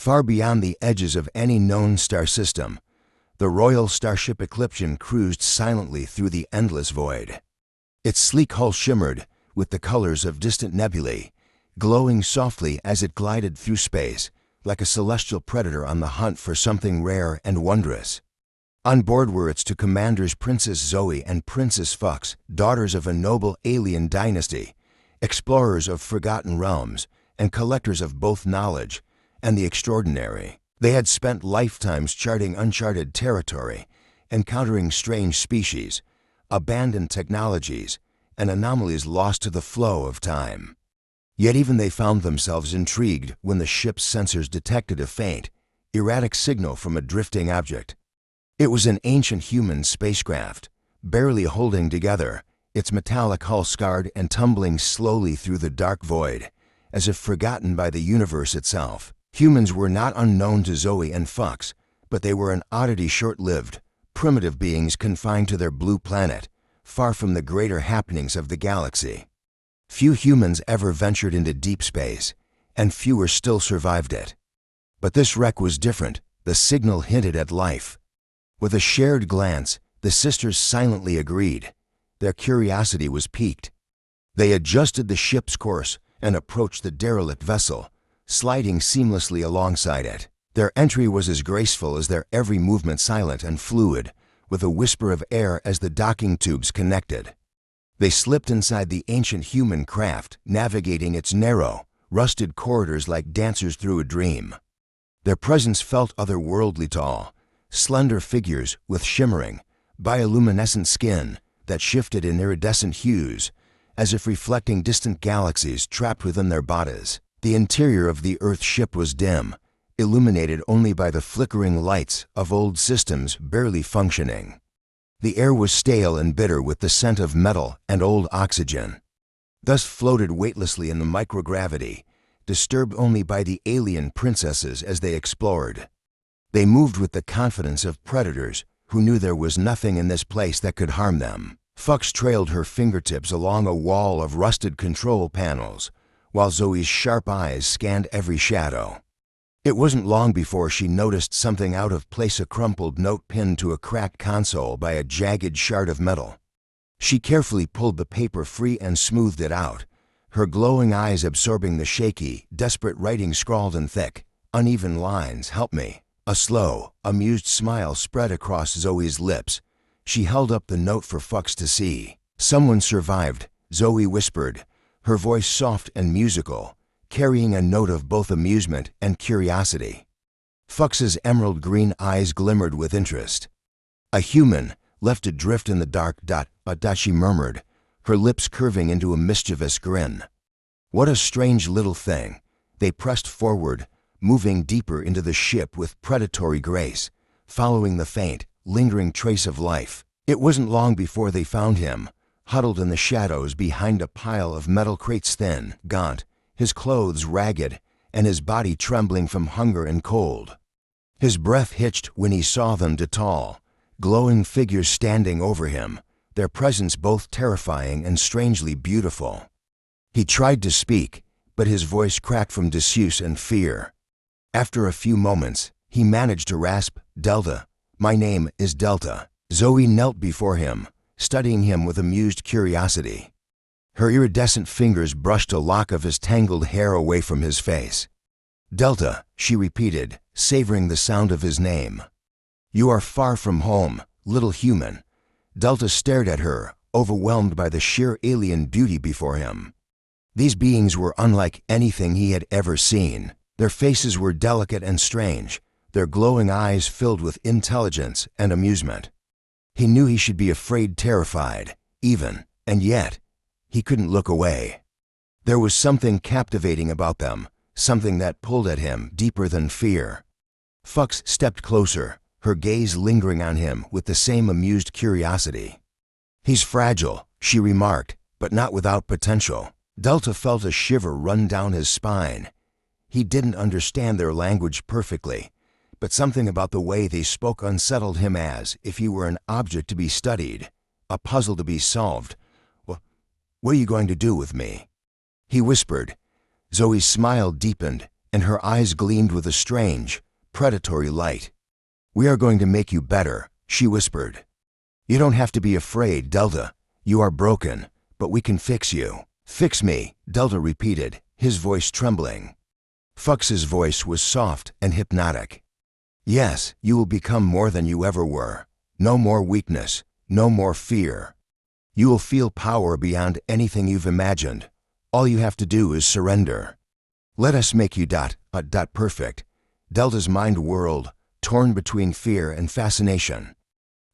Far beyond the edges of any known star system, the Royal Starship Eclipsion cruised silently through the endless void. Its sleek hull shimmered with the colors of distant nebulae, glowing softly as it glided through space, like a celestial predator on the hunt for something rare and wondrous. On board were its two commanders, Princess Zoe and Princess Fux, daughters of a noble alien dynasty, explorers of forgotten realms and collectors of both knowledge and the extraordinary. They had spent lifetimes charting uncharted territory, encountering strange species, abandoned technologies, and anomalies lost to the flow of time. Yet even they found themselves intrigued when the ship's sensors detected a faint, erratic signal from a drifting object. It was an ancient human spacecraft, barely holding together, its metallic hull scarred and tumbling slowly through the dark void, as if forgotten by the universe itself. Humans were not unknown to Zoe and Fux, but they were an oddity short-lived, primitive beings confined to their blue planet, far from the greater happenings of the galaxy. Few humans ever ventured into deep space, and fewer still survived it. But this wreck was different. The signal hinted at life. With a shared glance, the sisters silently agreed. Their curiosity was piqued. They adjusted the ship's course and approached the derelict vessel, sliding seamlessly alongside it. Their entry was as graceful as their every movement, silent and fluid, with a whisper of air as the docking tubes connected. They slipped inside the ancient human craft, navigating its narrow, rusted corridors like dancers through a dream. Their presence felt otherworldly tall, slender figures with shimmering, bioluminescent skin that shifted in iridescent hues, as if reflecting distant galaxies trapped within their bodies. The interior of the Earth ship was dim, illuminated only by the flickering lights of old systems barely functioning. The air was stale and bitter with the scent of metal and old oxygen. Thus floated weightlessly in the microgravity, disturbed only by the alien princesses as they explored. They moved with the confidence of predators who knew there was nothing in this place that could harm them. Fux trailed her fingertips along a wall of rusted control panels, while Zoe's sharp eyes scanned every shadow. It wasn't long before she noticed something out of place, a crumpled note pinned to a cracked console by a jagged shard of metal. She carefully pulled the paper free and smoothed it out, her glowing eyes absorbing the shaky, desperate writing scrawled in thick, uneven lines. "Help me." A slow, amused smile spread across Zoe's lips. She held up the note for Fux to see. "Someone survived," Zoe whispered, her voice soft and musical, carrying a note of both amusement and curiosity. Fux's emerald green eyes glimmered with interest. "A human, left adrift in the dark. She murmured, her lips curving into a mischievous grin. "What a strange little thing." They pressed forward, moving deeper into the ship with predatory grace, following the faint, lingering trace of life. It wasn't long before they found him, huddled in the shadows behind a pile of metal crates, thin, gaunt, his clothes ragged, and his body trembling from hunger and cold. His breath hitched when he saw them, two tall, glowing figures standing over him, their presence both terrifying and strangely beautiful. He tried to speak, but his voice cracked from disuse and fear. After a few moments, he managed to rasp, "Delta. My name is Delta." Zoe knelt before him, studying him with amused curiosity. Her iridescent fingers brushed a lock of his tangled hair away from his face. "Delta," she repeated, savoring the sound of his name. "You are far from home, little human." Delta stared at her, overwhelmed by the sheer alien beauty before him. These beings were unlike anything he had ever seen. Their faces were delicate and strange, their glowing eyes filled with intelligence and amusement. He knew he should be afraid, terrified, even, and yet, he couldn't look away. There was something captivating about them, something that pulled at him deeper than fear. Fux stepped closer, her gaze lingering on him with the same amused curiosity. "He's fragile," she remarked, "but not without potential." Delta felt a shiver run down his spine. He didn't understand their language perfectly, but something about the way they spoke unsettled him, as if he were an object to be studied, a puzzle to be solved. "What are you going to do with me?" he whispered. Zoe's smile deepened, and her eyes gleamed with a strange, predatory light. "We are going to make you better," she whispered. "You don't have to be afraid, Delta. You are broken, but we can fix you." "Fix me," Delta repeated, his voice trembling. Fux's voice was soft and hypnotic. "Yes, you will become more than you ever were. No more weakness, no more fear. You will feel power beyond anything you've imagined. All you have to do is surrender. Let us make you perfect." Delta's mind whirled, torn between fear and fascination.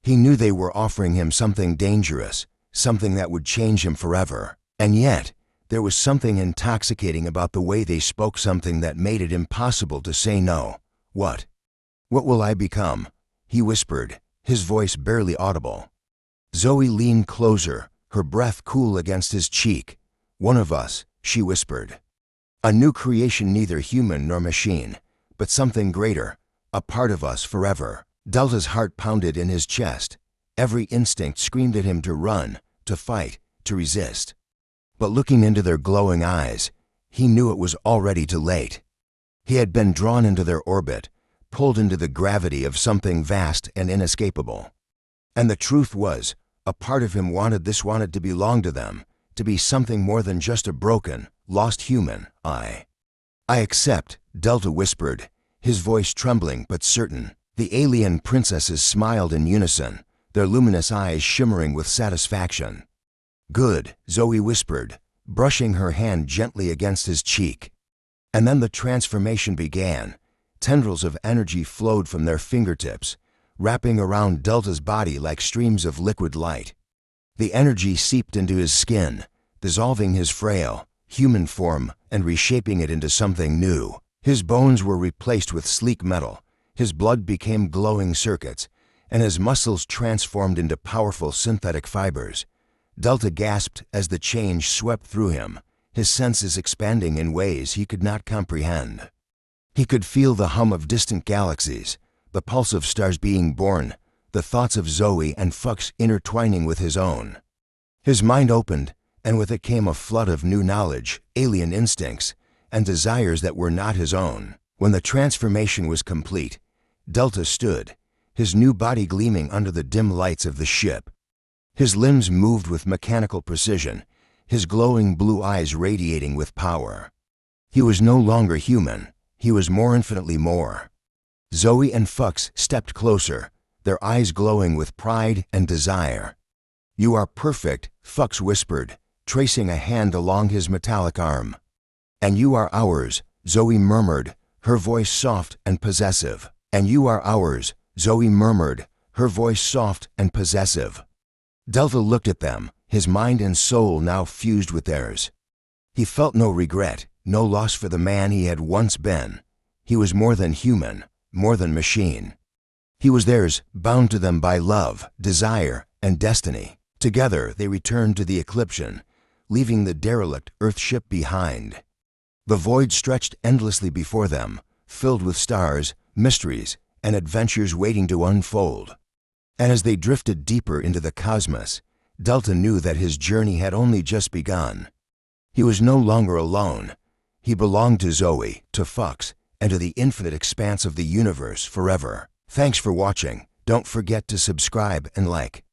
He knew they were offering him something dangerous, something that would change him forever. And yet, there was something intoxicating about the way they spoke, something that made it impossible to say no. What will I become?" he whispered, his voice barely audible. Zoe leaned closer, her breath cool against his cheek. "One of us," she whispered. "A new creation, neither human nor machine, but something greater, a part of us forever." Delta's heart pounded in his chest. Every instinct screamed at him to run, to fight, to resist. But looking into their glowing eyes, he knew it was already too late. He had been drawn into their orbit, pulled into the gravity of something vast and inescapable. And the truth was, a part of him wanted to belong to them, to be something more than just a broken, lost human. I accept," Delta whispered, his voice trembling but certain. The alien princesses smiled in unison, their luminous eyes shimmering with satisfaction. "Good," Zoe whispered, brushing her hand gently against his cheek. And then the transformation began. Tendrils of energy flowed from their fingertips, wrapping around Delta's body like streams of liquid light. The energy seeped into his skin, dissolving his frail, human form and reshaping it into something new. His bones were replaced with sleek metal, his blood became glowing circuits, and his muscles transformed into powerful synthetic fibers. Delta gasped as the change swept through him, his senses expanding in ways he could not comprehend. He could feel the hum of distant galaxies, the pulse of stars being born, the thoughts of Zoe and Fux intertwining with his own. His mind opened, and with it came a flood of new knowledge, alien instincts, and desires that were not his own. When the transformation was complete, Delta stood, his new body gleaming under the dim lights of the ship. His limbs moved with mechanical precision, his glowing blue eyes radiating with power. He was no longer human, he was more, infinitely more. Zoe and Fux stepped closer, their eyes glowing with pride and desire. "You are perfect," Fux whispered, tracing a hand along his metallic arm. "And you are ours," Zoe murmured, her voice soft and possessive. "And you are ours," Zoe murmured, her voice soft and possessive. Delta looked at them, his mind and soul now fused with theirs. He felt no regret, no loss for the man he had once been. He was more than human, more than machine. He was theirs, bound to them by love, desire, and destiny. Together they returned to the Eclipsion, leaving the derelict Earthship behind. The void stretched endlessly before them, filled with stars, mysteries, and adventures waiting to unfold. And as they drifted deeper into the cosmos, Delta knew that his journey had only just begun. He was no longer alone. He belonged to Zoe, to Fux, and to the infinite expanse of the universe forever. Thanks for watching. Don't forget to subscribe and like.